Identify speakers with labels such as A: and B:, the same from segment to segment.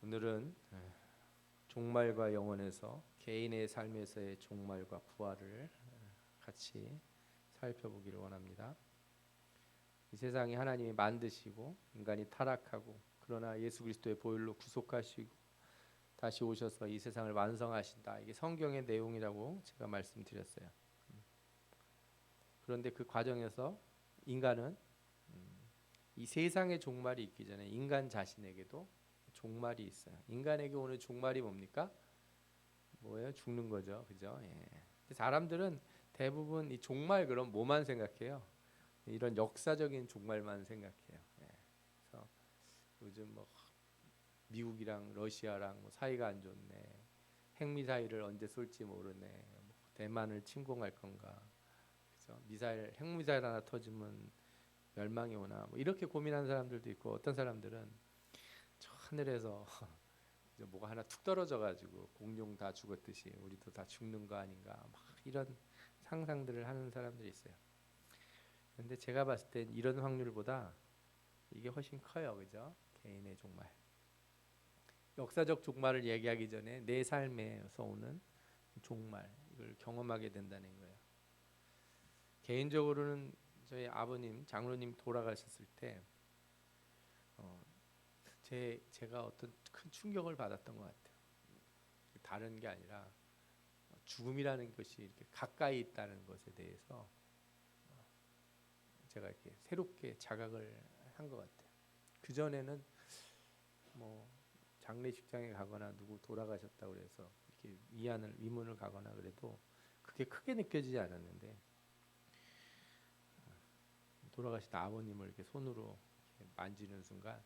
A: 오늘은 종말과 영원에서 개인의 삶에서의 종말과 부활을 같이 살펴보기를 원합니다. 이 세상이 하나님이 만드시고 인간이 타락하고 그러나 예수 그리스도의 보혈로 구속하시고 다시 오셔서 이 세상을 완성하신다. 이게 성경의 내용이라고 제가 말씀드렸어요. 그런데 그 과정에서 인간은 이 세상의 종말이 있기 전에 인간 자신에게도 종말이 있어요. 인간에게 오는 종말이 뭡니까? 뭐예요? 죽는 거죠. 그죠? 예. 사람들은 대부분 이 종말 그럼 뭐만 생각해요? 이런 역사적인 종말만 생각해요. 예. 그래서 요즘 뭐 미국이랑 러시아랑 뭐 사이가 안 좋네. 핵미사일을 언제 쏠지 모르네. 뭐 대만을 침공할 건가. 그죠? 핵미사일 하나 터지면 멸망이 오나. 뭐 이렇게 고민하는 사람들도 있고 어떤 사람들은 저 하늘에서 뭐가 하나 툭 떨어져가지고 공룡 다 죽었듯이 우리도 다 죽는 거 아닌가 막 이런 상상들을 하는 사람들이 있어요. 그런데 제가 봤을 땐 이런 확률보다 이게 훨씬 커요, 그죠? 개인의 종말, 역사적 종말을 얘기하기 전에 내 삶에서 오는 종말 이걸 경험하게 된다는 거예요. 개인적으로는 저희 아버님, 장로님 돌아가셨을 때 제가 어떤 큰 충격을 받았던 것 같아요. 다른 게 아니라 죽음이라는 것이 이렇게 가까이 있다는 것에 대해서 제가 이렇게 새롭게 자각을 한 것 같아요. 그 전에는 뭐 장례식장에 가거나 누구 돌아가셨다고 그래서 이렇게 위문을 가거나 그래도 그게 크게 느껴지지 않았는데 돌아가신 아버님을 이렇게 손으로 이렇게 만지는 순간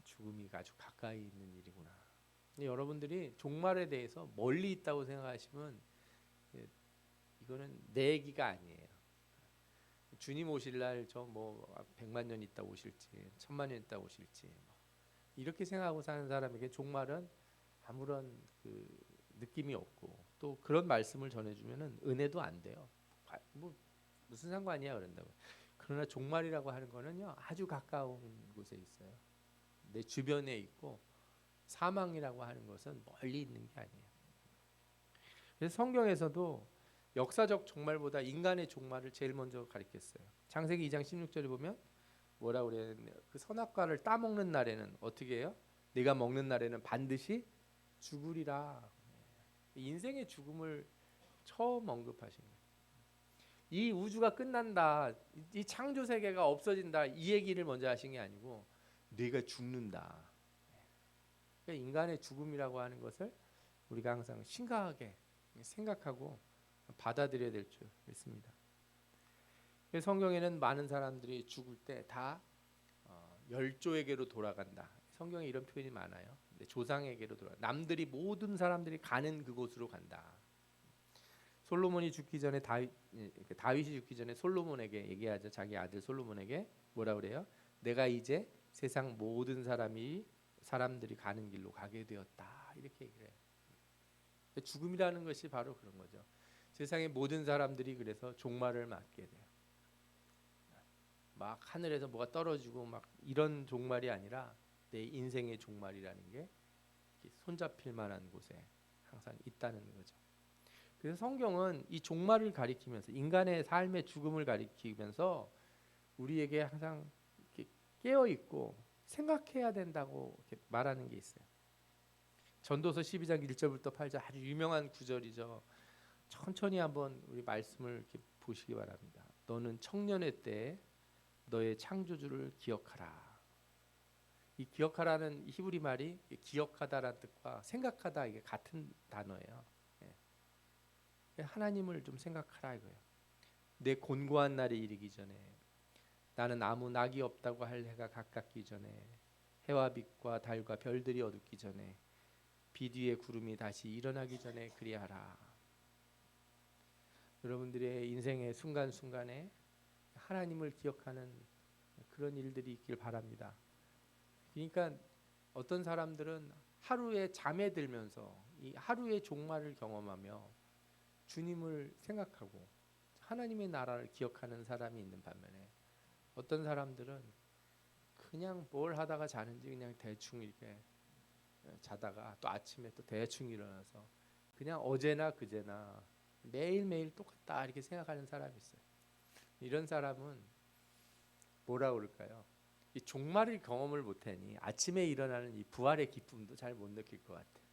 A: 죽음이 아주 가까이 있는 일이구나. 여러분들이 종말에 대해서 멀리 있다고 생각하시면 이거는 내 얘기가 아니에요. 주님 오실 날 저 뭐 100만 년 있다 오실지 1000만 년 있다 오실지 뭐 이렇게 생각하고 사는 사람에게 종말은 아무런 그 느낌이 없고 또 그런 말씀을 전해주면은 은혜도 안 돼요. 뭐 무슨 상관이야 그런다고. 그러나 종말이라고 하는 거는요 아주 가까운 곳에 있어요. 내 주변에 있고 사망이라고 하는 것은 멀리 있는 게 아니에요. 그래서 성경에서도 역사적 종말보다 인간의 종말을 제일 먼저 가리켰어요. 창세기 2장 16절에 보면 뭐라 그래요? 그 선악과를 따먹는 날에는 어떻게 해요? 네가 먹는 날에는 반드시 죽으리라. 인생의 죽음을 처음 언급하신 거예요. 이 우주가 끝난다, 이 창조 세계가 없어진다 이 얘기를 먼저 하신 게 아니고 네가 죽는다. 그러니까 인간의 죽음이라고 하는 것을 우리가 항상 심각하게 생각하고 받아들여야 될 줄 믿습니다. 성경에는 많은 사람들이 죽을 때 다 열조에게로 돌아간다. 성경에 이런 표현이 많아요. 조상에게로 돌아. 남들이 모든 사람들이 가는 그곳으로 간다. 솔로몬이 죽기 전에 다윗이 죽기 전에 솔로몬에게 얘기하죠. 자기 아들 솔로몬에게 뭐라 그래요? 내가 이제 세상 모든 사람들이 가는 길로 가게 되었다. 이렇게 얘기를 해요. 죽음이라는 것이 바로 그런 거죠. 세상의 모든 사람들이 그래서 종말을 맞게 돼요. 막 하늘에서 뭐가 떨어지고 막 이런 종말이 아니라 내 인생의 종말이라는 게 손잡힐 만한 곳에 항상 있다는 거죠. 그래서 성경은 이 종말을 가리키면서 인간의 삶의 죽음을 가리키면서 우리에게 항상 이렇게 깨어 있고 생각해야 된다고 이렇게 말하는 게 있어요. 전도서 12장 1절부터 8절 아주 유명한 구절이죠. 천천히 한번 우리 말씀을 이렇게 보시기 바랍니다. 너는 청년의 때에 너의 창조주를 기억하라. 이 기억하라는 히브리 말이 기억하다라는 뜻과 생각하다 이게 같은 단어예요. 하나님을 좀 생각하라 이거예요. 내 곤고한 날이 이르기 전에 나는 아무 낙이 없다고 할 해가 가깝기 전에 해와 빛과 달과 별들이 어둡기 전에 빛 위에 구름이 다시 일어나기 전에 그리하라. 여러분들의 인생의 순간순간에 하나님을 기억하는 그런 일들이 있길 바랍니다. 그러니까 어떤 사람들은 하루에 잠에 들면서 이 하루의 종말을 경험하며 주님을 생각하고 하나님의 나라를 기억하는 사람이 있는 반면에 어떤 사람들은 그냥 뭘 하다가 자는지 그냥 대충 이렇게 자다가 또 아침에 또 대충 일어나서 그냥 어제나 그제나 매일매일 똑같다 이렇게 생각하는 사람이 있어요. 이런 사람은 뭐라 그럴까요? 이 종말을 경험을 못하니 아침에 일어나는 이 부활의 기쁨도 잘 못 느낄 것 같아요.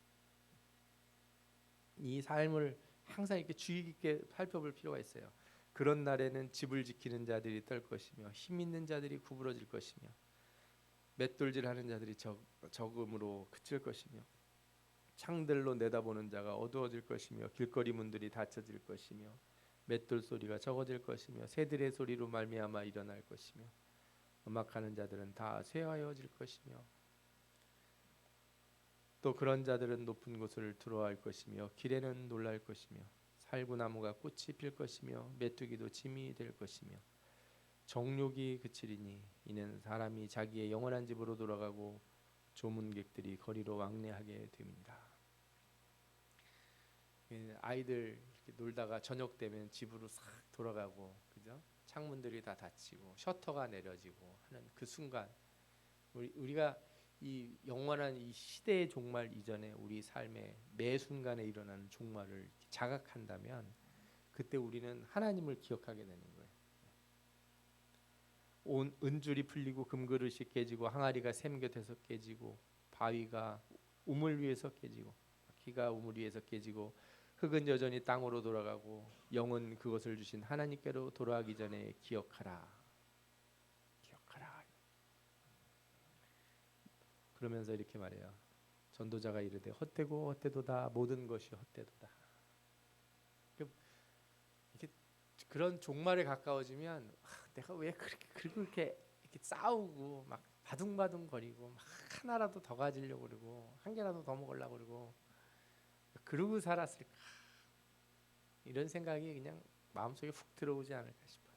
A: 이 삶을 항상 이렇게 주의 깊게 살펴볼 필요가 있어요. 그런 날에는 집을 지키는 자들이 떨 것이며 힘 있는 자들이 구부러질 것이며 맷돌질하는 자들이 적음으로 그칠 것이며 창들로 내다보는 자가 어두워질 것이며 길거리 문들이 닫혀질 것이며 맷돌 소리가 적어질 것이며 새들의 소리로 말미암아 일어날 것이며 음악하는 자들은 다 쇠하여질 것이며 또 그런 자들은 높은 곳을 두려워할 것이며 길에는 놀랄 것이며 살구나무가 꽃이 필 것이며 메뚜기도 짐이 될 것이며 정욕이 그치리니 이는 사람이 자기의 영원한 집으로 돌아가고 조문객들이 거리로 왕래하게 됩니다. 아이들 이렇게 놀다가 저녁 되면 집으로 싹 돌아가고, 그죠? 창문들이 다 닫히고 셔터가 내려지고 하는 그 순간, 우리가 이 영원한 이 시대의 종말 이전에 우리 삶의 매 순간에 일어나는 종말을 자각한다면 그때 우리는 하나님을 기억하게 되는 거예요. 온 은줄이 풀리고 금그릇이 깨지고 항아리가 샘 곁에서 깨지고 바위가 우물 위에서 깨지고 키가 우물 위에서 깨지고 흙은 여전히 땅으로 돌아가고 영은 그것을 주신 하나님께로 돌아가기 전에 기억하라. 기억하라. 그러면서 이렇게 말해요. 전도자가 이르되 헛되고 헛되도다 모든 것이 헛되도다. 이렇게 그런 종말에 가까워지면 내가 왜 그렇게 이렇게 싸우고 막 바둥바둥거리고 막 하나라도 더 가지려고 그러고 한 개라도 더 먹으려고 그러고 그러고 살았을까? 이런 생각이 그냥 마음속에 훅 들어오지 않을까 싶어요.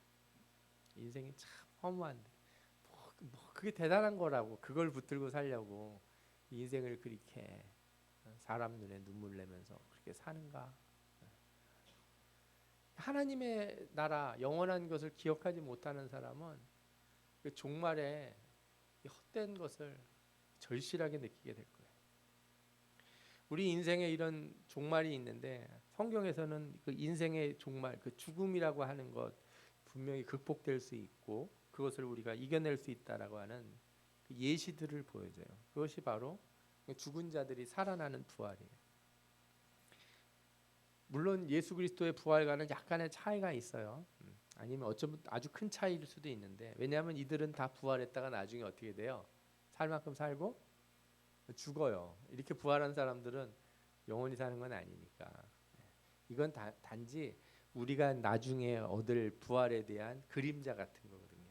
A: 인생이 참 허무한데 뭐 그게 대단한 거라고 그걸 붙들고 살려고 인생을 그렇게 사람 눈에 눈물 내면서 그렇게 사는가? 하나님의 나라 영원한 것을 기억하지 못하는 사람은 그 종말에 헛된 것을 절실하게 느끼게 될 거예요. 우리 인생에 이런 종말이 있는데 성경에서는 그 인생의 종말, 그 죽음이라고 하는 것 분명히 극복될 수 있고 그것을 우리가 이겨낼 수 있다라고 하는 그 예시들을 보여줘요. 그것이 바로 죽은 자들이 살아나는 부활이에요. 물론 예수 그리스도의 부활과는 약간의 차이가 있어요. 아니면 어쩌면 아주 큰 차이일 수도 있는데 왜냐하면 이들은 다 부활했다가 나중에 어떻게 돼요? 살 만큼 살고 죽어요. 이렇게 부활한 사람들은 영원히 사는 건 아니니까. 이건 단지 우리가 나중에 얻을 부활에 대한 그림자 같은 거거든요.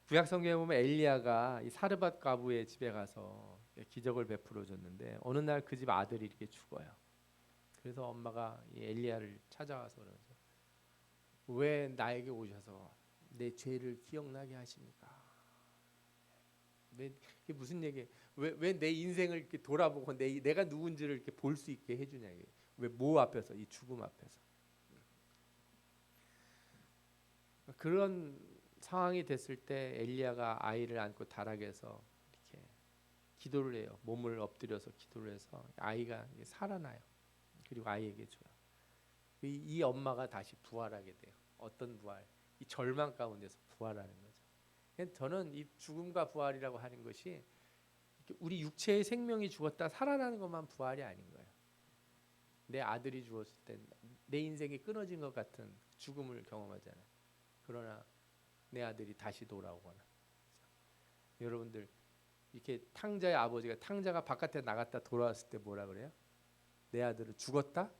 A: 구약 성경에 보면 엘리야가 이 사르밧 과부의 집에 가서 기적을 베풀어 줬는데 어느 날 그 집 아들이 이렇게 죽어요. 그래서 엄마가 이 엘리야를 찾아와서 그러죠. 왜 나에게 오셔서 내 죄를 기억나게 하십니까? 이게 무슨 얘기예요? 왜 내 인생을 이렇게 돌아보고 내가 누군지를 이렇게 볼 수 있게 해주냐? 왜 뭐 앞에서 이 죽음 앞에서 그런 상황이 됐을 때 엘리야가 아이를 안고 다락에서 이렇게 기도를 해요. 몸을 엎드려서 기도를 해서 아이가 살아나요. 그리고 아이에게 줘요. 이 엄마가 다시 부활하게 돼요. 어떤 부활? 이 절망 가운데서 부활하는 거죠. 저는 이 죽음과 부활이라고 하는 것이 우리 육체의 생명이 죽었다 살아나는 것만 부활이 아닌 거예요. 내 아들이 죽었을 때 내 인생이 끊어진 것 같은 죽음을 경험하잖아요. 그러나 내 아들이 다시 돌아오거나. 그렇죠? 여러분들 이렇게 탕자의 아버지가 탕자가 바깥에 나갔다 돌아왔을 때 뭐라 그래요? 내 아들은 죽었다?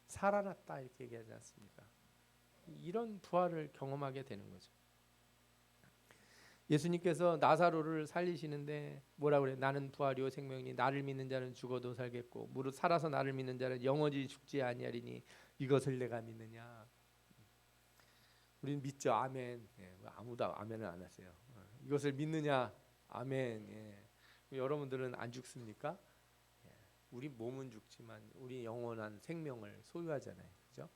A: 살아났다 이렇게 얘기하지 않습니까? 이런 부활을 경험하게 되는 거죠. 예수님께서 나사로를 살리시는데 뭐라 그래요? 나는 부활이요 생명이니 나를 믿는 자는 죽어도 살겠고 무릇 살아서 나를 믿는 자는 영원히 죽지 아니하리니 이것을 내가 믿느냐? 우리는 믿죠. 아멘. 예, 아무도 아멘을 안 하세요. 이것을 믿느냐? 아멘. 예. 여러분들은 안 죽습니까? 예. 우리 몸은 죽지만 우리 영원한 생명을 소유하잖아요. 그죠?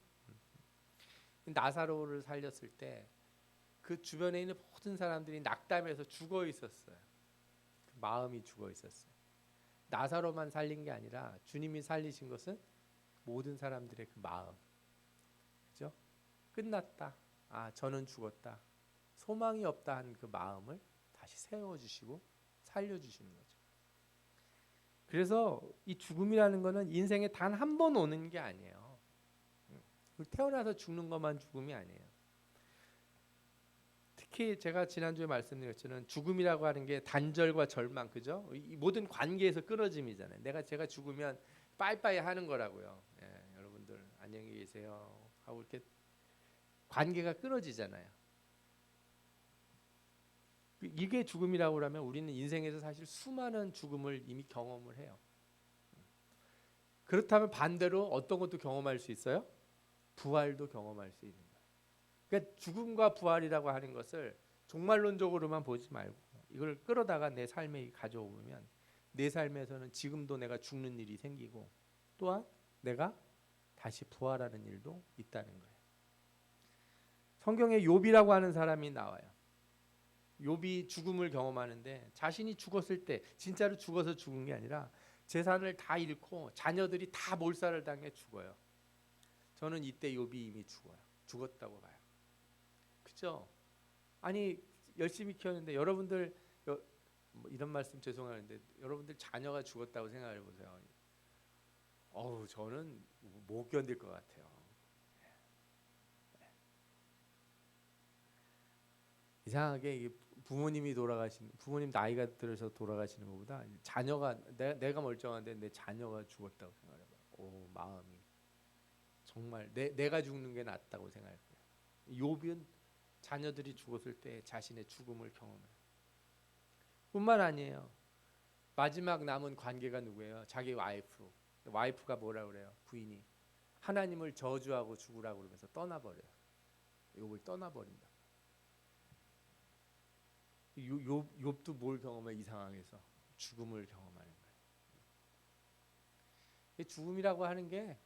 A: 나사로를 살렸을 때 그 주변에 있는 모든 사람들이 낙담해서 죽어 있었어요. 그 마음이 죽어 있었어요. 나사로만 살린 게 아니라 주님이 살리신 것은 모든 사람들의 그 마음, 그죠? 끝났다. 아, 저는 죽었다. 소망이 없다 한 그 마음을 다시 세워주시고 살려주시는 거죠. 그래서 이 죽음이라는 거는 인생에 단 한 번 오는 게 아니에요. 태어나서 죽는 것만 죽음이 아니에요. 특히 제가 지난주에 말씀드렸지만 죽음이라고 하는 게 단절과 절망, 그죠? 이 모든 관계에서 끊어짐이잖아요. 제가 죽으면 빠이빠이 하는 거라고요. 예, 여러분들 안녕히 계세요 하고 이렇게 관계가 끊어지잖아요. 이게 죽음이라고 하면 우리는 인생에서 사실 수많은 죽음을 이미 경험을 해요. 그렇다면 반대로 어떤 것도 경험할 수 있어요? 부활도 경험할 수 있는 거예요. 그러니까 죽음과 부활이라고 하는 것을 종말론적으로만 보지 말고 이걸 끌어다가 내 삶에 가져오면 내 삶에서는 지금도 내가 죽는 일이 생기고 또한 내가 다시 부활하는 일도 있다는 거예요. 성경에 욥이라고 하는 사람이 나와요. 욥이 죽음을 경험하는데 자신이 죽었을 때 진짜로 죽어서 죽은 게 아니라 재산을 다 잃고 자녀들이 다 몰살을 당해 죽어요. 저는 이때 욥이 이미 죽었다고 봐요. 그죠? 아니 열심히 키웠는데 여러분들 뭐 이런 말씀 죄송한데 여러분들 자녀가 죽었다고 생각해 보세요. 저는 못 견딜 것 같아요. 이상하게 부모님 나이가 들어서 돌아가시는 것보다 자녀가 내가 멀쩡한데 내 자녀가 죽었다고 생각해봐요. 마음이 정말 내가 죽는 게 낫다고 생각할 거예요. 욥은 자녀들이 죽었을 때 자신의 죽음을 경험해요. 뿐만 아니에요. 마지막 남은 관계가 누구예요? 자기 와이프. 와이프가 뭐라 그래요? 부인이 하나님을 저주하고 죽으라고 그러면서 떠나버려요. 욥을 떠나버린다. 욥도 뭘 경험해? 이 상황에서 죽음을 경험하는 거예요. 죽음이라고 하는 게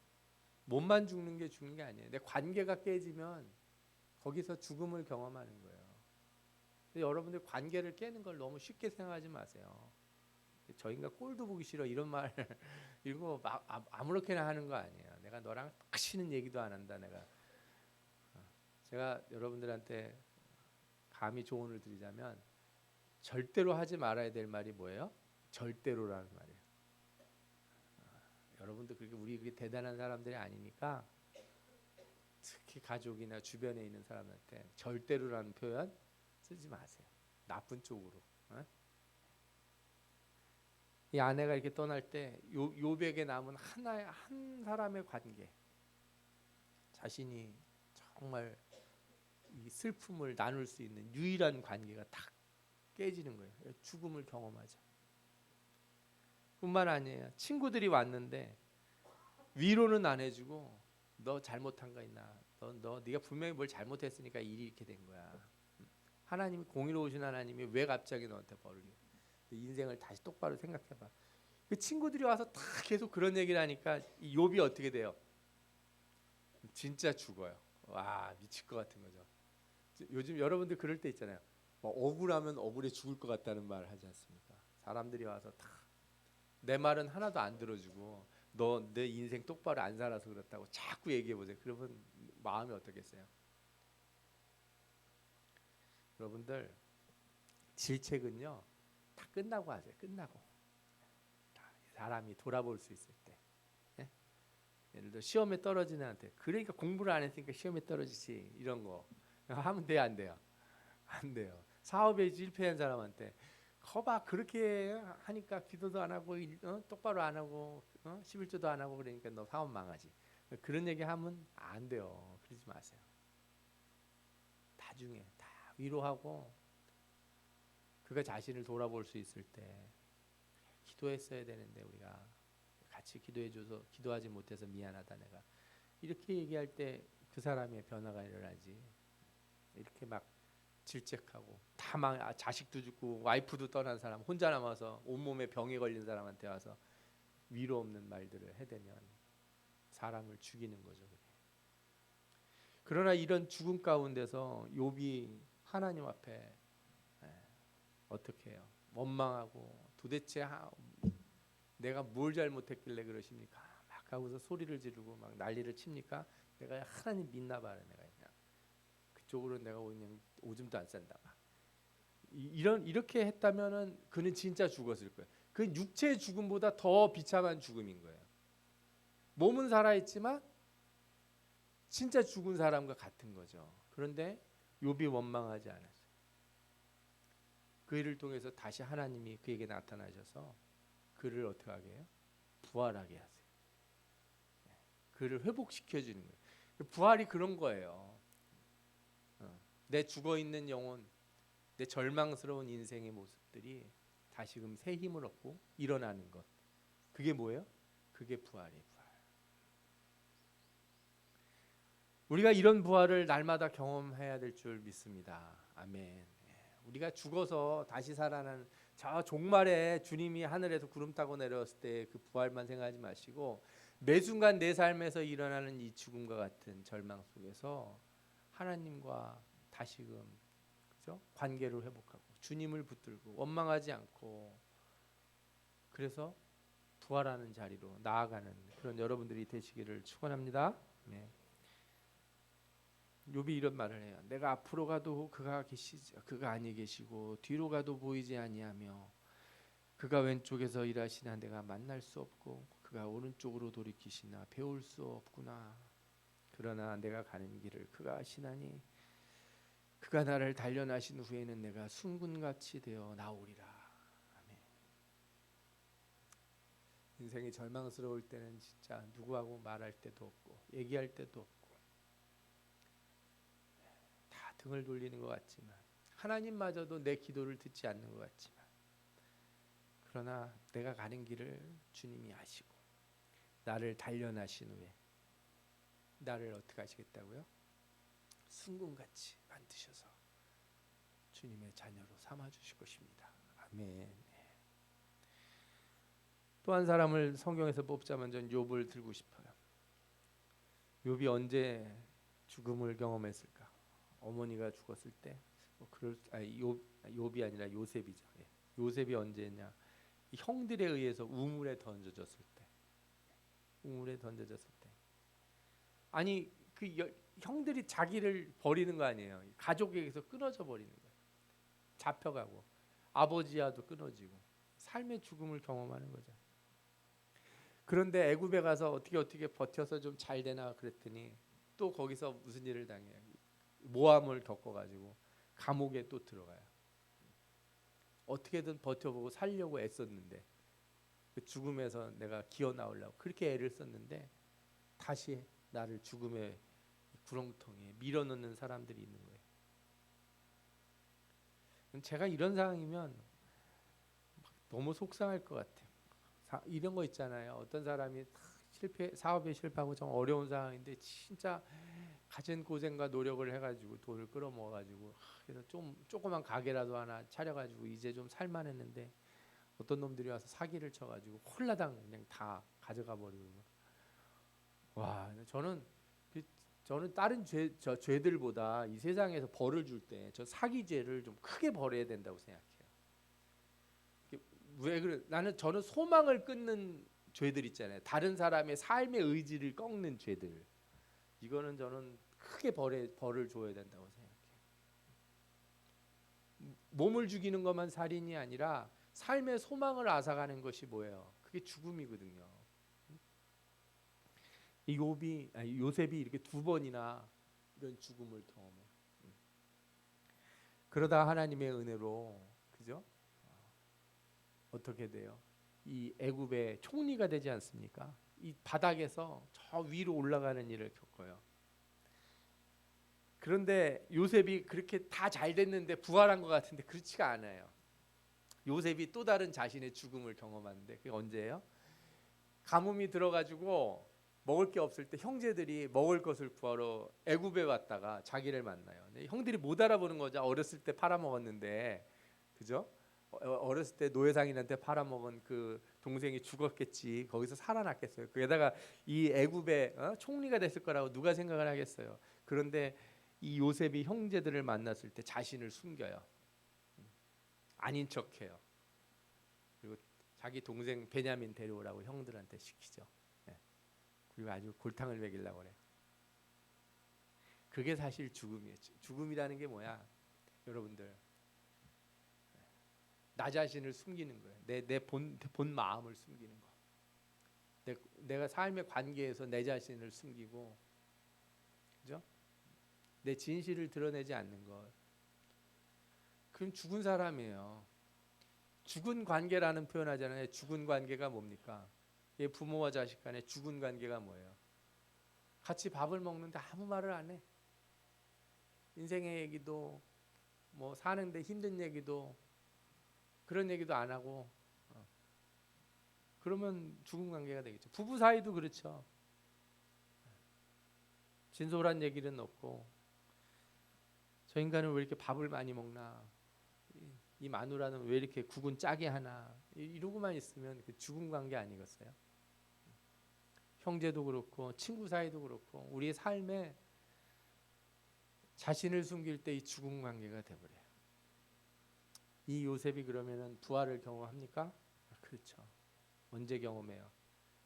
A: 몸만 죽는 게 죽는 게 아니에요. 내 관계가 깨지면 거기서 죽음을 경험하는 거예요. 근데 여러분들 관계를 깨는 걸 너무 쉽게 생각하지 마세요. 저 인간 꼴도 보기 싫어 이런 말 이거 아무렇게나 하는 거 아니에요. 내가 너랑 다시는 얘기도 안 한다. 제가 여러분들한테 감히 조언을 드리자면 절대로 하지 말아야 될 말이 뭐예요? 절대로라는 말이에요. 여러분들 우리 그렇게 대단한 사람들이 아니니까 특히 가족이나 주변에 있는 사람한테 절대로라는 표현 쓰지 마세요. 나쁜 쪽으로. 이 아내가 이렇게 떠날 때 욥에게 남은 한 사람의 관계, 자신이 정말 이 슬픔을 나눌 수 있는 유일한 관계가 딱 깨지는 거예요. 죽음을 경험하죠. 뿐만 아니에요. 친구들이 왔는데 위로는 안 해주고 너 잘못한 거 있나? 네가 분명히 뭘 잘못했으니까 일이 이렇게 된 거야. 하나님이 공의로우신 하나님이 왜 갑자기 너한테 벌을 줘? 인생을 다시 똑바로 생각해봐. 그 친구들이 와서 다 계속 그런 얘기를 하니까 이 욥이 어떻게 돼요? 진짜 죽어요. 와 미칠 것 같은 거죠. 요즘 여러분들 그럴 때 있잖아요. 뭐 억울하면 억울해 죽을 것 같다는 말 하지 않습니까? 사람들이 와서 다 내 말은 하나도 안 들어주고 너 내 인생 똑바로 안 살아서 그렇다고 자꾸 얘기해 보세요. 그러면 마음이 어떻겠어요? 여러분들 질책은요 다 끝나고 하세요. 끝나고 사람이 돌아볼 수 있을 때. 예? 예를 들어 시험에 떨어지는 한테 그러니까 공부를 안 했으니까 시험에 떨어지지 이런 거 하면 돼요? 안 돼요? 안 돼요. 사업에 실패한 사람한테 거봐 그렇게 하니까 기도도 안 하고 똑바로 안 하고 11조도 안 하고 그러니까 너 사업 망하지. 그런 얘기 하면 안 돼요. 그러지 마세요. 나중에 다 위로하고 그가 자신을 돌아볼 수 있을 때 기도했어야 되는데 우리가 같이 기도해줘서 기도하지 못해서 미안하다 내가 이렇게 얘기할 때 그 사람의 변화가 일어나지. 이렇게 막 질책하고 자식도 죽고 와이프도 떠난 사람 혼자 남아서 온몸에 병에 걸린 사람한테 와서 위로 없는 말들을 해대면 사람을 죽이는 거죠. 그게. 그러나 이런 죽음 가운데서 욥이 하나님 앞에 어떻게 해요? 원망하고 도대체 내가 뭘 잘못했길래 그러십니까? 막 하고서 소리를 지르고 막 난리를 칩니까? 내가 하나님 믿나 봐요. 내가 그냥 그쪽으로 내가 그냥 오줌도 안 싼다. 막. 이렇게 했다면은 그는 진짜 죽었을 거예요. 그 육체의 죽음보다 더 비참한 죽음인 거예요. 몸은 살아있지만 진짜 죽은 사람과 같은 거죠. 그런데 욥이 원망하지 않았어요. 그 일을 통해서 다시 하나님이 그에게 나타나셔서 그를 어떻게 하게 해요? 부활하게 하세요. 그를 회복시켜 주는 거예요. 부활이 그런 거예요. 내 죽어 있는 영혼, 내 절망스러운 인생의 모습들이 다시금 새 힘을 얻고 일어나는 것. 그게 뭐예요? 그게 부활이에요. 부활. 우리가 이런 부활을 날마다 경험해야 될 줄 믿습니다. 아멘. 우리가 죽어서 다시 살아나는 저 종말에 주님이 하늘에서 구름 타고 내려왔을 때 그 부활만 생각하지 마시고 매 순간 내 삶에서 일어나는 이 죽음과 같은 절망 속에서 하나님과 다시금 그죠? 관계를 회복하고 주님을 붙들고 원망하지 않고 그래서 부활하는 자리로 나아가는 그런 여러분들이 되시기를 축원합니다. 네. 욥이 이런 말을 해요. 내가 앞으로 가도 그가 아니 계시고 뒤로 가도 보이지 아니하며 그가 왼쪽에서 일하시나 내가 만날 수 없고 그가 오른쪽으로 돌이키시나 배울 수 없구나. 그러나 내가 가는 길을 그가 아시나니 그가 나를 단련하신 후에는 내가 순금같이 되어 나오리라. 아멘. 인생이 절망스러울 때는 진짜 누구하고 말할 때도 없고 얘기할 때도 없고 다 등을 돌리는 것 같지만 하나님마저도 내 기도를 듣지 않는 것 같지만 그러나 내가 가는 길을 주님이 아시고 나를 단련하신 후에 나를 어떻게 하시겠다고요? 순금같이 만드셔서 주님의 자녀로 삼아주실 것입니다. 아멘. 또 한 사람을 성경에서 뽑자면 전 욥을 들고 싶어요. 욥이 언제 죽음을 경험했을까? 어머니가 죽었을 때, 욥이 아니라 요셉이죠. 요셉이 언제냐? 형들에 의해서 우물에 던져졌을 때, 우물에 던져졌을 때. 아니 그 형들이 자기를 버리는 거 아니에요. 가족에게서 끊어져 버리는 거예요. 잡혀가고 아버지와도 끊어지고 삶의 죽음을 경험하는 거죠. 그런데 애굽에 가서 어떻게 버텨서 좀 잘 되나 그랬더니 또 거기서 무슨 일을 당해요. 모함을 겪어가지고 감옥에 또 들어가요. 어떻게든 버텨보고 살려고 애썼는데 그 죽음에서 내가 기어 나오려고 그렇게 애를 썼는데 다시 나를 죽음의 구렁텅이에 밀어넣는 사람들이 있는 거예요. 제가 이런 상황이면 너무 속상할 것 같아요. 이런 거 있잖아요. 어떤 사람이 사업에 실패하고 좀 어려운 상황인데 진짜 가진 고생과 노력을 해가지고 돈을 끌어모아가지고 그래서 조그만 가게라도 하나 차려가지고 이제 좀 살만했는데 어떤 놈들이 와서 사기를 쳐가지고 홀라당 그냥 다 가져가 버리고 와 저는 다른 죄들보다 이 세상에서 벌을 줄 때 저 사기 죄를 좀 크게 벌어야 된다고 생각해요. 왜 그래? 저는 소망을 끊는 죄들 있잖아요. 다른 사람의 삶의 의지를 꺾는 죄들. 이거는 저는 크게 벌을 줘야 된다고 생각해요. 몸을 죽이는 것만 살인이 아니라 삶의 소망을 앗아가는 것이 뭐예요? 그게 죽음이거든요. 요셉이 이렇게 두 번이나 이런 죽음을 경험해요. 그러다 하나님의 은혜로 그죠? 어떻게 돼요? 이 애굽의 총리가 되지 않습니까? 이 바닥에서 저 위로 올라가는 일을 겪어요. 그런데 요셉이 그렇게 다 잘 됐는데 부활한 것 같은데 그렇지가 않아요. 요셉이 또 다른 자신의 죽음을 경험하는데 그게 언제예요? 가뭄이 들어가지고 먹을 게 없을 때 형제들이 먹을 것을 구하러 애굽에 왔다가 자기를 만나요. 형들이 못 알아보는 거죠. 어렸을 때 팔아먹었는데 그죠? 어렸을 때 노예상인한테 팔아먹은 그 동생이 죽었겠지. 거기서 살아났겠어요. 게다가 이 애굽의 총리가 됐을 거라고 누가 생각을 하겠어요. 그런데 이 요셉이 형제들을 만났을 때 자신을 숨겨요. 아닌 척해요. 그리고 자기 동생 베냐민 데려오라고 형들한테 시키죠. 예. 그리고 아주 골탕을 먹이려고 그래요. 그게 사실 죽음이에요. 죽음이라는 게 뭐야? 여러분들, 나 자신을 숨기는 거예요. 내 본 마음을 숨기는 거. 내가 삶의 관계에서 내 자신을 숨기고, 그죠? 내 진실을 드러내지 않는 것. 그럼 죽은 사람이에요. 죽은 관계라는 표현하잖아요. 죽은 관계가 뭡니까? 부모와 자식 간의 죽은 관계가 뭐예요? 같이 밥을 먹는데 아무 말을 안 해. 인생의 얘기도 뭐 사는데 힘든 얘기도 그런 얘기도 안 하고 그러면 죽은 관계가 되겠죠. 부부 사이도 그렇죠. 진솔한 얘기는 없고 저 인간은 왜 이렇게 밥을 많이 먹나, 이 마누라는 왜 이렇게 국은 짜게 하나, 이러고만 있으면 그 죽은 관계 아니겠어요? 형제도 그렇고 친구 사이도 그렇고 우리의 삶에 자신을 숨길 때 이 죽은 관계가 돼버려요. 이 요셉이 그러면은 부활을 경험합니까? 그렇죠. 언제 경험해요?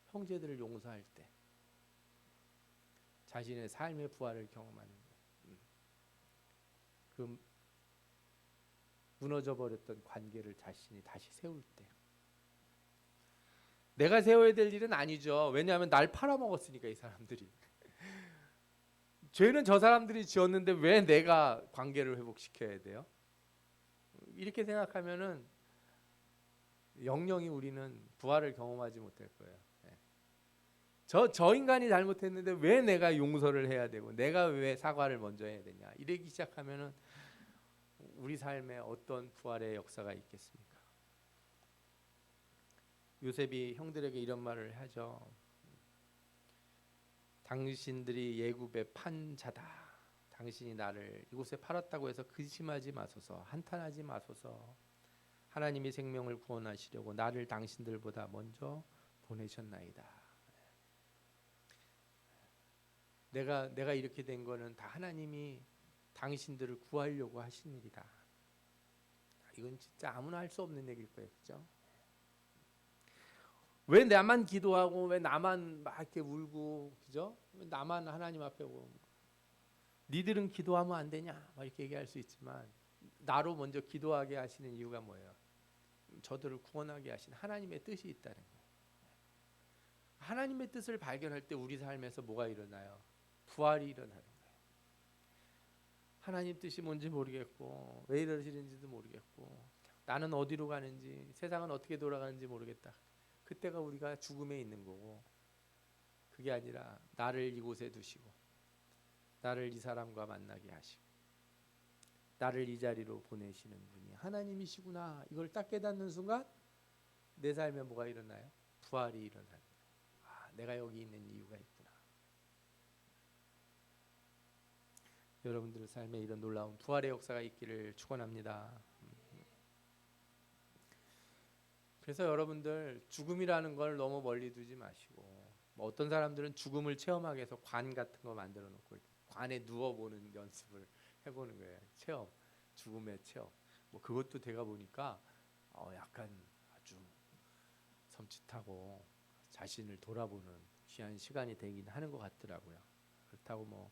A: 형제들을 용서할 때 자신의 삶의 부활을 경험하는 거예요. 그 무너져 버렸던 관계를 자신이 다시 세울 때. 내가 세워야 될 일은 아니죠. 왜냐하면 날 팔아먹었으니까 이 사람들이. 죄는 저 사람들이 지었는데 왜 내가 관계를 회복시켜야 돼요? 이렇게 생각하면은 영영이 우리는 부활을 경험하지 못할 거예요. 저 인간이 잘못했는데 왜 내가 용서를 해야 되고 내가 왜 사과를 먼저 해야 되냐, 이러기 시작하면은 우리 삶에 어떤 부활의 역사가 있겠습니까? 요셉이 형들에게 이런 말을 하죠. 당신들이 예굽의 판자다. 당신이 나를 이곳에 팔았다고 해서 근심하지 마소서, 한탄하지 마소서. 하나님이 생명을 구원하시려고 나를 당신들보다 먼저 보내셨나이다. 내가 이렇게 된 거는 다 하나님이 당신들을 구하려고 하신 일이다. 이건 진짜 아무나 할 수 없는 얘기일 거예요, 그렇죠? 왜 나만 기도하고 왜 나만 막 이렇게 울고, 그죠? 왜 나만 하나님 앞에 오고, 니들은 기도하면 안 되냐? 막 이렇게 얘기할 수 있지만 나로 먼저 기도하게 하시는 이유가 뭐예요? 저들을 구원하게 하신 하나님의 뜻이 있다는 거예요. 하나님의 뜻을 발견할 때 우리 삶에서 뭐가 일어나요? 부활이 일어나는 거예요. 하나님 뜻이 뭔지 모르겠고 왜 이러시는지도 모르겠고 나는 어디로 가는지 세상은 어떻게 돌아가는지 모르겠다. 그때가 우리가 죽음에 있는 거고, 그게 아니라 나를 이곳에 두시고 나를 이 사람과 만나게 하시고 나를 이 자리로 보내시는 분이 하나님이시구나, 이걸 딱 깨닫는 순간 내 삶에 뭐가 일어나요? 부활이 일어나는 거예요. 아, 내가 여기 있는 이유가 있구나. 여러분들의 삶에 이런 놀라운 부활의 역사가 있기를 축원합니다. 그래서 여러분들 죽음이라는 걸 너무 멀리 두지 마시고, 뭐 어떤 사람들은 죽음을 체험하기 위해서 관 같은 거 만들어 놓고 관에 누워보는 연습을 해보는 거예요. 체험, 죽음의 체험. 뭐 그것도 제가 보니까 약간 아주 섬찟하고 자신을 돌아보는 귀한 시간이 되긴 하는 것 같더라고요. 그렇다고 뭐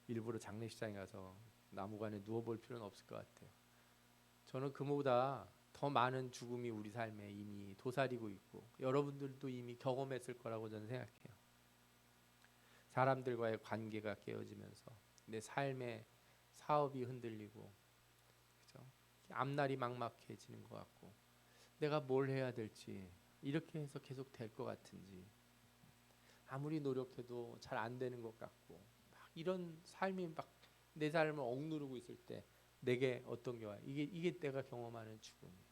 A: 일부러 장례식장에 가서 나무관에 누워볼 필요는 없을 것 같아요. 저는 그보다 더 많은 죽음이 우리 삶에 이미 도사리고 있고 여러분들도 이미 경험했을 거라고 저는 생각해요. 사람들과의 관계가 깨어지면서 내 삶의 사업이 흔들리고, 그죠? 앞날이 막막해지는 것 같고 내가 뭘 해야 될지, 이렇게 해서 계속 될 것 같은지, 아무리 노력해도 잘 안 되는 것 같고, 막 이런 삶이 막 내 삶을 억누르고 있을 때 내게 어떤 게 와요? 이게 내가 경험하는 죽음이에요.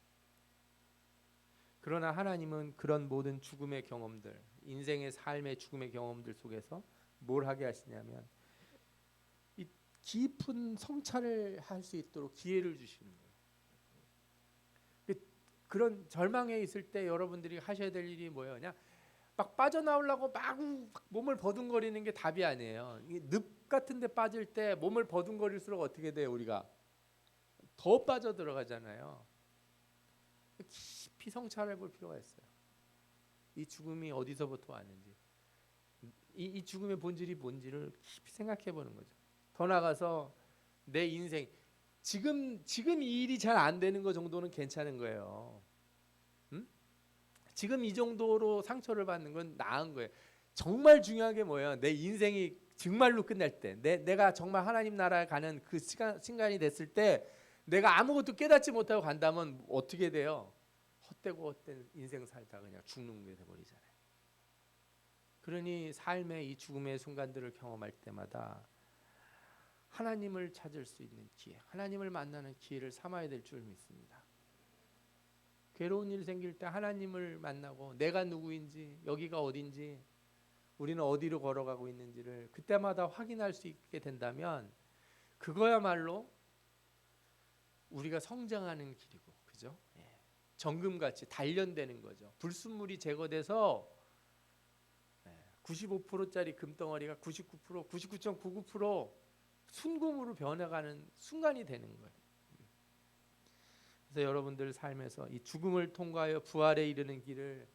A: 그러나 하나님은 그런 모든 죽음의 경험들, 인생의 삶의 죽음의 경험들 속에서 뭘 하게 하시냐면 이 깊은 성찰을 할 수 있도록 기회를 주시는 거예요. 그런 절망에 있을 때 여러분들이 하셔야 될 일이 뭐예요? 그냥 막 빠져나오려고 막 몸을 버둥거리는 게 답이 아니에요. 늪 같은 데 빠질 때 몸을 버둥거릴수록 어떻게 돼요? 우리가 더 빠져 들어가잖아요. 깊이 성찰해 볼 필요가 있어요. 이 죽음이 어디서부터 왔는지, 이 죽음의 본질이 뭔지를 깊이 생각해 보는 거죠. 더 나아가서 내 인생, 지금 이 일이 잘 안 되는 거 정도는 괜찮은 거예요. 응? 지금 이 정도로 상처를 받는 건 나은 거예요. 정말 중요한 게 뭐예요? 내 인생이 정말로 끝날 때, 내가 정말 하나님 나라에 가는 그 시간이 됐을 때, 내가 아무것도 깨닫지 못하고 간다면 어떻게 돼요? 헛되고 헛된 인생 살다 그냥 죽는 게 돼버리잖아요. 그러니 삶의 이 죽음의 순간들을 경험할 때마다 하나님을 찾을 수 있는 기회, 하나님을 만나는 기회를 삼아야 될 줄 믿습니다. 괴로운 일이 생길 때 하나님을 만나고 내가 누구인지, 여기가 어딘지, 우리는 어디로 걸어가고 있는지를 그때마다 확인할 수 있게 된다면 그거야말로 우리가 성장하는 길이고, 그죠? 예. 정금같이 단련되는 거죠. 불순물이 제거돼서 95%짜리 금덩어리가 99%, 99.99% 순금으로 변해가는 순간이 되는 거예요. 그래서 여러분들 삶에서 이 죽음을 통과하여 부활에 이르는 길을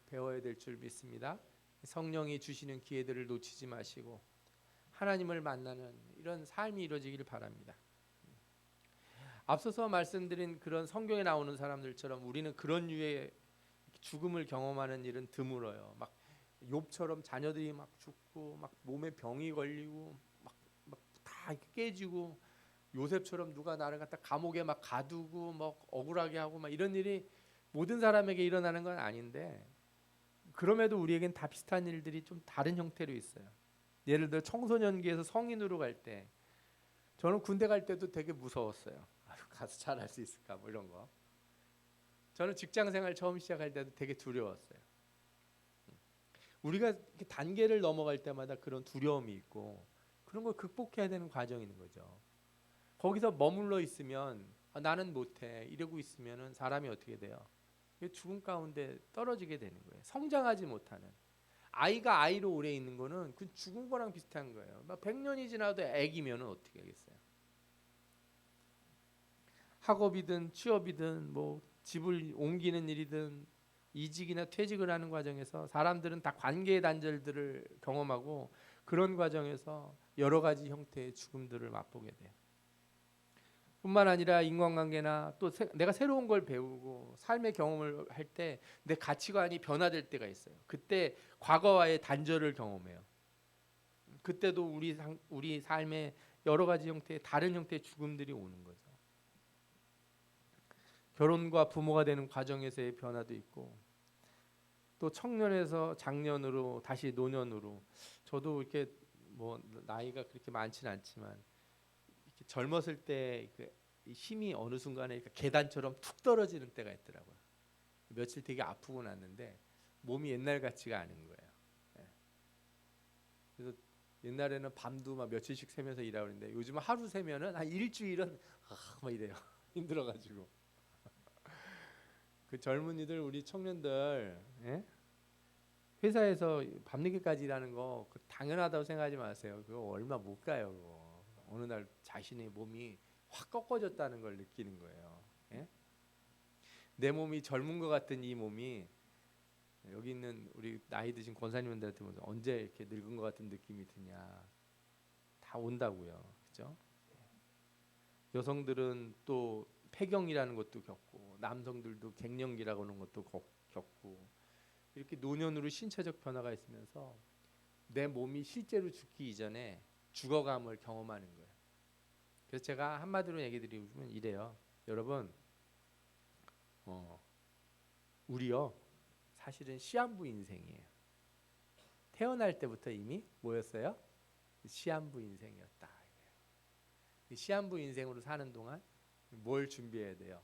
A: 배워야 될 줄 믿습니다. 성령이 주시는 기회들을 놓치지 마시고 하나님을 만나는 이런 삶이 이루어지길 바랍니다. 앞서서 말씀드린 그런 성경에 나오는 사람들처럼 우리는 그런 류의 죽음을 경험하는 일은 드물어요. 막 욥처럼 자녀들이 막 죽고 막 몸에 병이 걸리고 막 다 깨지고, 요셉처럼 누가 나를 갖다 감옥에 막 가두고 막 억울하게 하고 막 이런 일이 모든 사람에게 일어나는 건 아닌데, 그럼에도 우리에겐 다 비슷한 일들이 좀 다른 형태로 있어요. 예를 들어 청소년기에서 성인으로 갈 때, 저는 군대 갈 때도 되게 무서웠어요. 가서 잘할 수 있을까 뭐 이런 거. 저는 직장생활 처음 시작할 때도 되게 두려웠어요. 우리가 이렇게 단계를 넘어갈 때마다 그런 두려움이 있고 그런 걸 극복해야 되는 과정이 있는 거죠. 거기서 머물러 있으면 나는 못해 이러고 있으면 사람이 어떻게 돼요? 죽음 가운데 떨어지게 되는 거예요. 성장하지 못하는. 아이가 아이로 오래 있는 거는 그 죽은 거랑 비슷한 거예요. 막 100년이 지나도 애기면 어떻게 하겠어요? 학업이든 취업이든 뭐 집을 옮기는 일이든 이직이나 퇴직을 하는 과정에서 사람들은 다 관계의 단절들을 경험하고 그런 과정에서 여러 가지 형태의 죽음들을 맛보게 돼요. 뿐만 아니라 인간관계나 또 내가 새로운 걸 배우고 삶의 경험을 할 때 내 가치관이 변화될 때가 있어요. 그때 과거와의 단절을 경험해요. 그때도 우리 삶의 여러 가지 형태의 다른 형태의 죽음들이 오는 거죠. 결혼과 부모가 되는 과정에서의 변화도 있고, 또 청년에서 장년으로 다시 노년으로, 저도 이렇게 뭐 나이가 그렇게 많지는 않지만 이렇게 젊었을 때 그 힘이 어느 순간에 이렇게 계단처럼 툭 떨어지는 때가 있더라고요. 며칠 되게 아프고 났는데 몸이 옛날 같지가 않은 거예요. 예. 그래서 옛날에는 밤도 막 며칠씩 새면서 일하고 있는데 요즘은 하루 새면은 한 일주일은 막 이래요. 힘들어가지고. 그 젊은이들, 우리 청년들, 예? 회사에서 밤늦게까지 일하는 거 당연하다고 생각하지 마세요. 그거 얼마 못 가요. 그거. 어느 날 자신의 몸이 확 꺾어졌다는 걸 느끼는 거예요. 예? 내 몸이 젊은 것 같은 이 몸이 여기 있는 우리 나이 드신 권사님들한테 보면서 언제 이렇게 늙은 것 같은 느낌이 드냐, 다 온다고요. 그죠? 여성들은 또 폐경이라는 것도 겪고 남성들도 갱년기라고 하는 것도 겪고 이렇게 노년으로 신체적 변화가 있으면서 내 몸이 실제로 죽기 이전에 죽어감을 경험하는 거예요. 그래서 제가 한마디로 얘기 드리면 이래요. 여러분, 우리요 사실은 시한부 인생이에요. 태어날 때부터 이미 뭐였어요? 시한부 인생이었다. 시한부 인생으로 사는 동안 뭘 준비해야 돼요?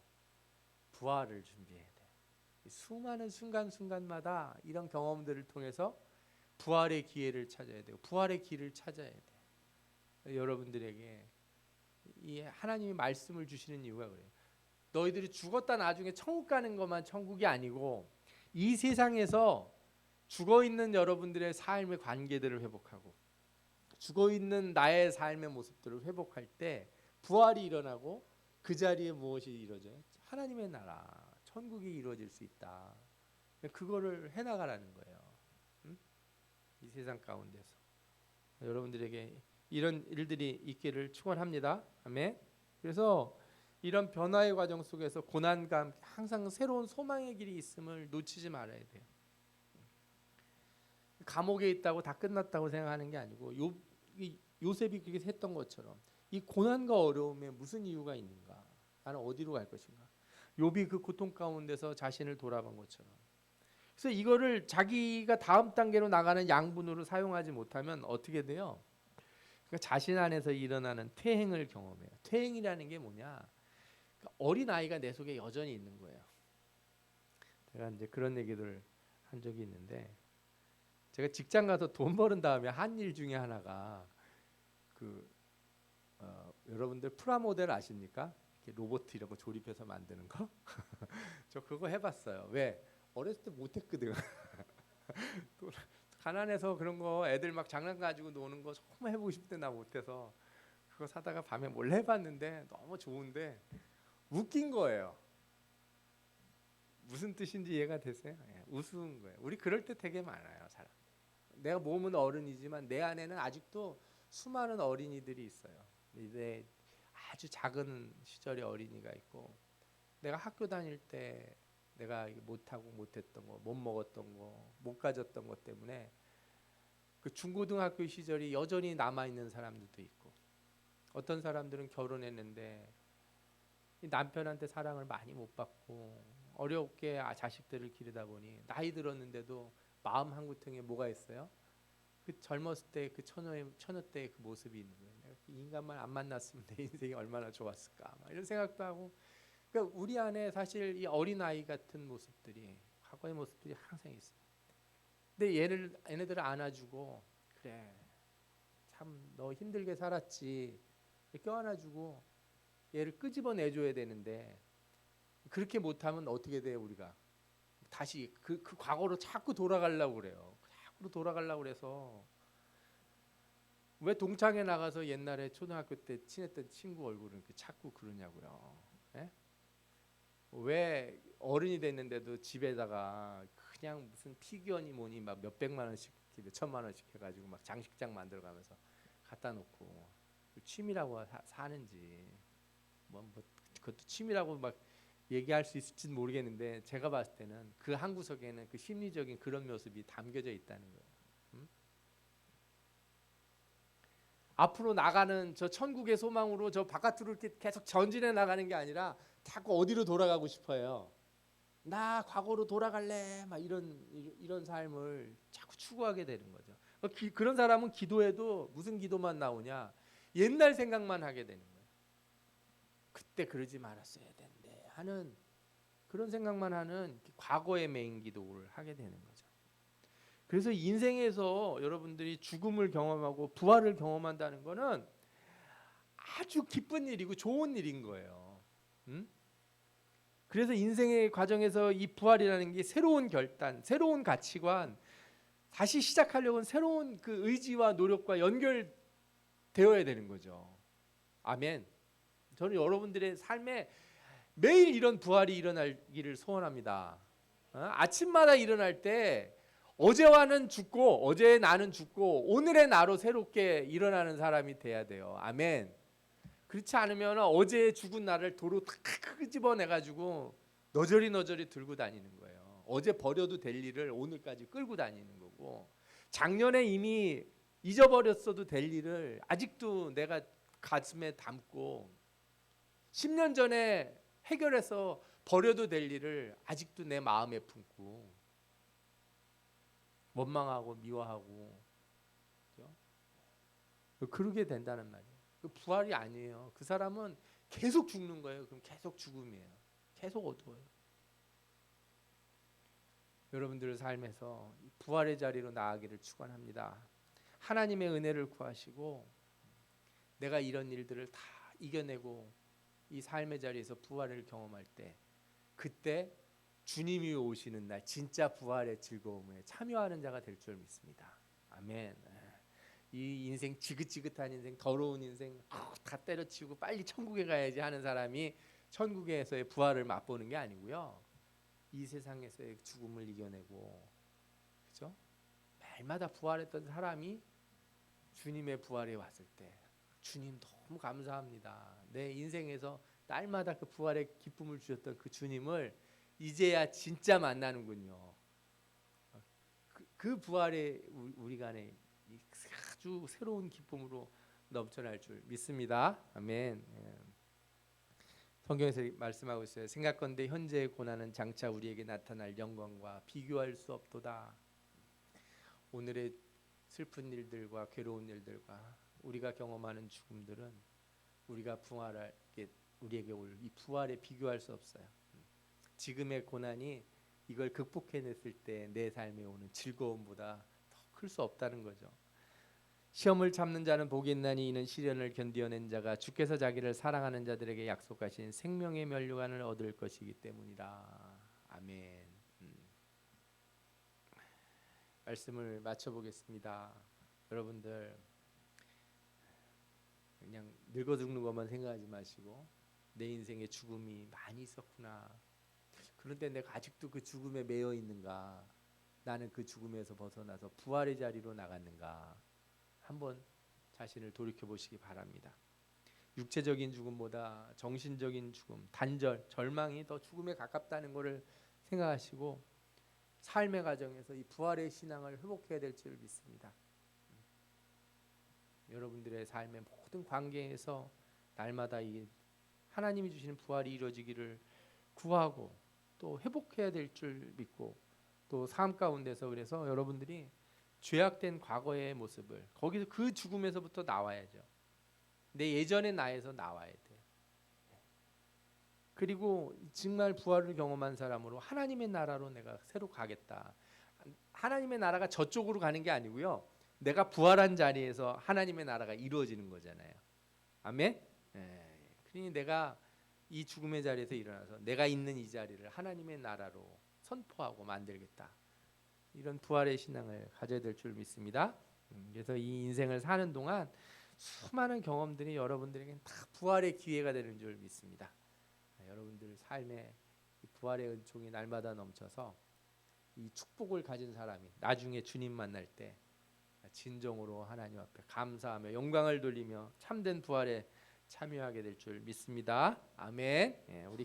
A: 부활을 준비해야 돼요. 수많은 순간순간마다 이런 경험들을 통해서 부활의 기회를 찾아야 돼요. 부활의 길을 찾아야 돼요. 여러분들에게 이 하나님이 말씀을 주시는 이유가 그래요. 너희들이 죽었다 나중에 천국 가는 것만 천국이 아니고 이 세상에서 죽어있는 여러분들의 삶의 관계들을 회복하고 죽어있는 나의 삶의 모습들을 회복할 때 부활이 일어나고 그 자리에 무엇이 이루어져요? 하나님의 나라, 천국이 이루어질 수 있다. 그거를 해나가라는 거예요. 응? 이 세상 가운데서 여러분들에게 이런 일들이 있기를 축원합니다. 아멘. 그래서 이런 변화의 과정 속에서 고난과 함께 항상 새로운 소망의 길이 있음을 놓치지 말아야 돼요. 감옥에 있다고 다 끝났다고 생각하는 게 아니고 요셉이 그렇게 했던 것처럼 이 고난과 어려움에 무슨 이유가 있는가? 나는 어디로 갈 것인가? 욥이 그 고통 가운데서 자신을 돌아본 것처럼. 그래서 이거를 자기가 다음 단계로 나가는 양분으로 사용하지 못하면 어떻게 돼요? 그러니까 자신 안에서 일어나는 퇴행을 경험해요. 퇴행이라는 게 뭐냐? 그러니까 어린 아이가 내 속에 여전히 있는 거예요. 제가 이제 그런 얘기를 한 적이 있는데, 제가 직장 가서 돈 버는 다음에 한 일 중에 하나가 그 여러분들 프라모델 아십니까? 이렇게 로봇 이런 거 조립해서 만드는 거? 저 그거 해봤어요. 왜? 어렸을 때 못했거든. 또 가난해서 그런 거 애들 막 장난 가지고 노는 거 정말 해보고 싶은데 나 못해서 그거 사다가 밤에 몰래 해봤는데 너무 좋은데 웃긴 거예요. 무슨 뜻인지 이해가 되세요? 예, 우스운 거예요. 우리 그럴 때 되게 많아요, 사람. 내가 몸은 어른이지만 내 안에는 아직도 수많은 어린이들이 있어요. 내 아주 작은 시절의 어린이가 있고, 내가 학교 다닐 때 내가 못하고 못했던 거, 못 먹었던 거, 못 가졌던 것 때문에 그 중고등학교 시절이 여전히 남아 있는 사람들도 있고, 어떤 사람들은 결혼했는데 남편한테 사랑을 많이 못 받고 어렵게 자식들을 기르다 보니 나이 들었는데도 마음 한구통에 뭐가 있어요? 그 젊었을 때 그 처녀 때의 그 모습이 있는 거예요. 내가 이 인간만 안 만났으면 내 인생이 얼마나 좋았을까, 막 이런 생각도 하고. 그러니까 우리 안에 사실 이 어린 아이 같은 모습들이, 과거의 모습들이 항상 있어요. 근데 얘네들을 안아주고, 그래 참 너 힘들게 살았지, 껴안아주고 얘를 끄집어내줘야 되는데, 그렇게 못하면 어떻게 돼요? 우리가 다시 그 과거로 자꾸 돌아가려고 그래요. 자꾸 돌아가려고 그래서, 왜 동창회 나가서 옛날에 초등학교 때 친했던 친구 얼굴을 이렇게 자꾸 그러냐고요. 예? 왜 어른이 됐는데도 집에다가 그냥 무슨 피규어니 뭐니 막 몇백만 원씩, 몇천만 원씩 해가지고 막 장식장 만들어가면서 갖다 놓고 취미라고 사는지, 뭐 그것도 취미라고 막 얘기할 수 있을지는 모르겠는데, 제가 봤을 때는 그 한 구석에는 그 심리적인 그런 모습이 담겨져 있다는 거예요. 음? 앞으로 나가는 저 천국의 소망으로 저 바깥으로 이렇게 계속 전진해 나가는 게 아니라 자꾸 어디로 돌아가고 싶어요. 나 과거로 돌아갈래, 막 이런 삶을 자꾸 추구하게 되는 거죠. 그런 사람은 기도해도 무슨 기도만 나오냐? 옛날 생각만 하게 되는 거예요. 그때 그러지 말았어야 되는데 하는 그런 생각만 하는 과거의 맹 기도를 하게 되는 거죠. 그래서 인생에서 여러분들이 죽음을 경험하고 부활을 경험한다는 것은 아주 기쁜 일이고 좋은 일인 거예요. 음? 그래서 인생의 과정에서 이 부활이라는 게 새로운 결단, 새로운 가치관, 다시 시작하려고 하는 새로운 그 의지와 노력과 연결되어야 되는 거죠. 아멘. 저는 여러분들의 삶에 매일 이런 부활이 일어나기를 소원합니다. 아침마다 일어날 때 어제와는 죽고, 어제의 나는 죽고 오늘의 나로 새롭게 일어나는 사람이 돼야 돼요. 아멘. 그렇지 않으면 어제 죽은 나를 도로 탁 끄집어내가지고 너저리 들고 다니는 거예요. 어제 버려도 될 일을 오늘까지 끌고 다니는 거고, 작년에 이미 잊어버렸어도 될 일을 아직도 내가 가슴에 담고, 10년 전에 해결해서 버려도 될 일을 아직도 내 마음에 품고 원망하고 미워하고, 그렇죠? 그러게 된다는 말이에요. 그 부활이 아니에요. 그 사람은 계속 죽는 거예요. 그럼 계속 죽음이에요. 계속 어두워요. 여러분들 삶에서 부활의 자리로 나아가기를 축원합니다. 하나님의 은혜를 구하시고 내가 이런 일들을 다 이겨내고 이 삶의 자리에서 부활을 경험할 때, 그때 주님이 오시는 날 진짜 부활의 즐거움에 참여하는 자가 될 줄 믿습니다. 아멘. 이 인생 지긋지긋한 인생, 더러운 인생 다 때려치우고 빨리 천국에 가야지 하는 사람이 천국에서의 부활을 맛보는 게 아니고요. 이 세상에서의 죽음을 이겨내고, 그죠? 매일마다 부활했던 사람이 주님의 부활에 왔을 때 주님 너무 감사합니다. 내 인생에서 날마다 그 부활의 기쁨을 주셨던 그 주님을 이제야 진짜 만나는군요. 그 부활에 우리 간에 아주 새로운 기쁨으로 넘쳐날 줄 믿습니다. 아멘. 성경에서 말씀하고 있어요. 생각건대 현재의 고난은 장차 우리에게 나타날 영광과 비교할 수 없도다. 오늘의 슬픈 일들과 괴로운 일들과 우리가 경험하는 죽음들은 우리가 부활할 게 우리에게 올 이 부활에 비교할 수 없어요. 지금의 고난이 이걸 극복해냈을 때 내 삶에 오는 즐거움보다 더 클 수 없다는 거죠. 시험을 참는 자는 복이 있나니 이는 시련을 견디어낸 자가 주께서 자기를 사랑하는 자들에게 약속하신 생명의 면류관을 얻을 것이기 때문이라. 아멘. 말씀을 마쳐보겠습니다. 여러분들 그냥 늙어 죽는 것만 생각하지 마시고 내 인생에 죽음이 많이 있었구나. 그런데 내가 아직도 그 죽음에 매여 있는가? 나는 그 죽음에서 벗어나서 부활의 자리로 나갔는가? 한번 자신을 돌이켜 보시기 바랍니다. 육체적인 죽음보다 정신적인 죽음, 단절, 절망이 더 죽음에 가깝다는 것을 생각하시고 삶의 과정에서 이 부활의 신앙을 회복해야 될 줄 믿습니다. 여러분들의 삶의 모든 관계에서 날마다 이 하나님이 주시는 부활이 이루어지기를 구하고 또 회복해야 될 줄 믿고 또 삶 가운데서 그래서 여러분들이 죄악된 과거의 모습을 거기서 그 죽음에서부터 나와야죠. 내 예전의 나에서 나와야 돼. 그리고 정말 부활을 경험한 사람으로 하나님의 나라로 내가 새로 가겠다. 하나님의 나라가 저쪽으로 가는 게 아니고요. 내가 부활한 자리에서 하나님의 나라가 이루어지는 거잖아요. 아멘. 그러니 내가 이 죽음의 자리에서 일어나서 내가 있는 이 자리를 하나님의 나라로 선포하고 만들겠다. 이런 부활의 신앙을 가져야 될 줄 믿습니다. 그래서 이 인생을 사는 동안 수많은 경험들이 여러분들에게는 다 부활의 기회가 되는 줄 믿습니다. 여러분들 삶에 부활의 은총이 날마다 넘쳐서 이 축복을 가진 사람이 나중에 주님 만날 때 진정으로 하나님 앞에 감사하며 영광을 돌리며 참된 부활에 참여하게 될 줄 믿습니다. 아멘. 우리